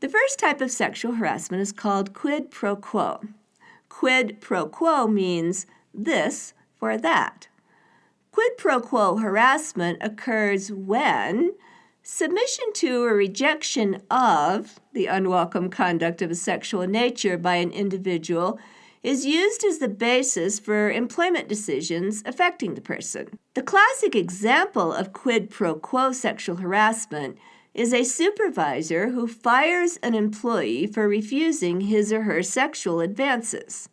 The first type of sexual harassment is called quid pro quo. Quid pro quo means this for that. Quid pro quo harassment occurs when submission to or rejection of the unwelcome conduct of a sexual nature by an individual is used as the basis for employment decisions affecting the person. The classic example of quid pro quo sexual harassment is a supervisor who fires an employee for refusing his or her sexual advances.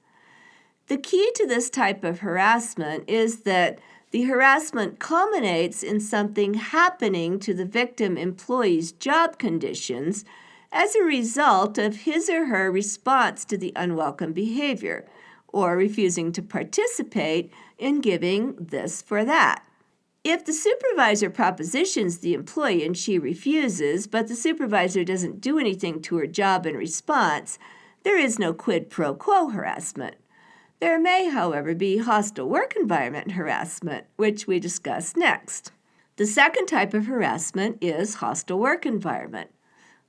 The key to this type of harassment is that the harassment culminates in something happening to the victim employee's job conditions as a result of his or her response to the unwelcome behavior, or refusing to participate in giving this for that. If the supervisor propositions the employee and she refuses, but the supervisor doesn't do anything to her job in response, there is no quid pro quo harassment. There may, however, be hostile work environment harassment, which we discuss next. The second type of harassment is hostile work environment.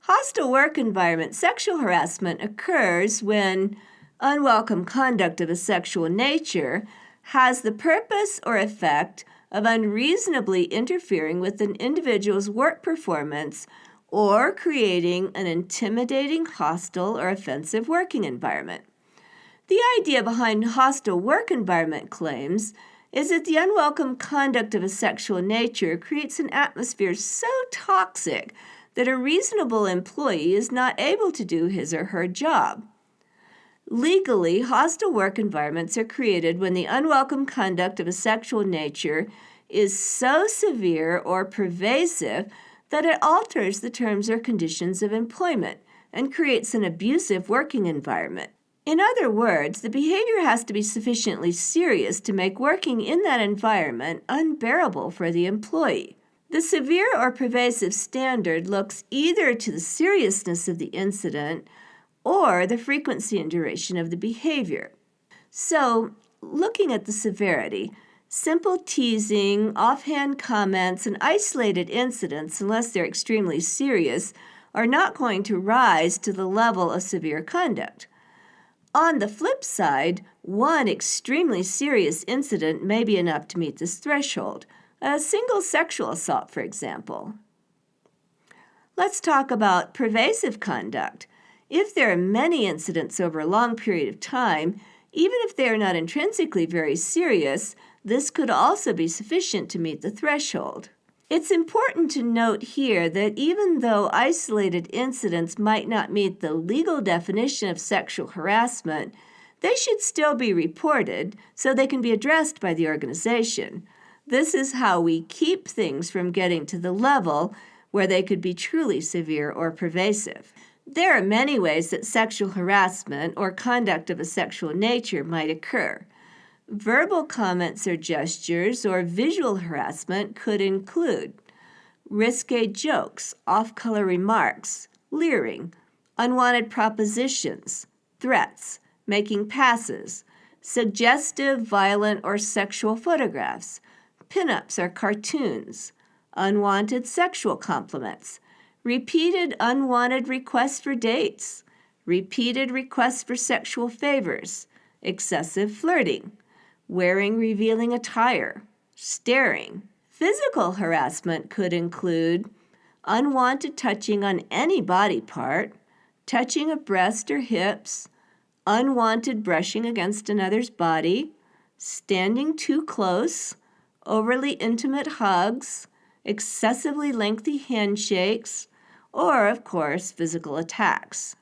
Hostile work environment sexual harassment occurs when unwelcome conduct of a sexual nature has the purpose or effect of unreasonably interfering with an individual's work performance or creating an intimidating, hostile, or offensive working environment. The idea behind hostile work environment claims is that the unwelcome conduct of a sexual nature creates an atmosphere so toxic that a reasonable employee is not able to do his or her job. Legally, hostile work environments are created when the unwelcome conduct of a sexual nature is so severe or pervasive that it alters the terms or conditions of employment and creates an abusive working environment. In other words, the behavior has to be sufficiently serious to make working in that environment unbearable for the employee. The severe or pervasive standard looks either to the seriousness of the incident or the frequency and duration of the behavior. So, looking at the severity, simple teasing, offhand comments, and isolated incidents, unless they're extremely serious, are not going to rise to the level of severe conduct. On the flip side, one extremely serious incident may be enough to meet this threshold. A single sexual assault, for example. Let's talk about pervasive conduct. If there are many incidents over a long period of time, even if they are not intrinsically very serious, this could also be sufficient to meet the threshold. It's important to note here that even though isolated incidents might not meet the legal definition of sexual harassment, they should still be reported so they can be addressed by the organization. This is how we keep things from getting to the level where they could be truly severe or pervasive. There are many ways that sexual harassment or conduct of a sexual nature might occur. Verbal comments or gestures or visual harassment could include risque jokes, off-color remarks, leering, unwanted propositions, threats, making passes, suggestive, violent, or sexual photographs, pinups or cartoons, unwanted sexual compliments, repeated unwanted requests for dates, repeated requests for sexual favors, excessive flirting, wearing revealing attire, staring. Physical harassment could include unwanted touching on any body part, touching of breast or hips, unwanted brushing against another's body, standing too close, overly intimate hugs, excessively lengthy handshakes, or, of course, physical attacks.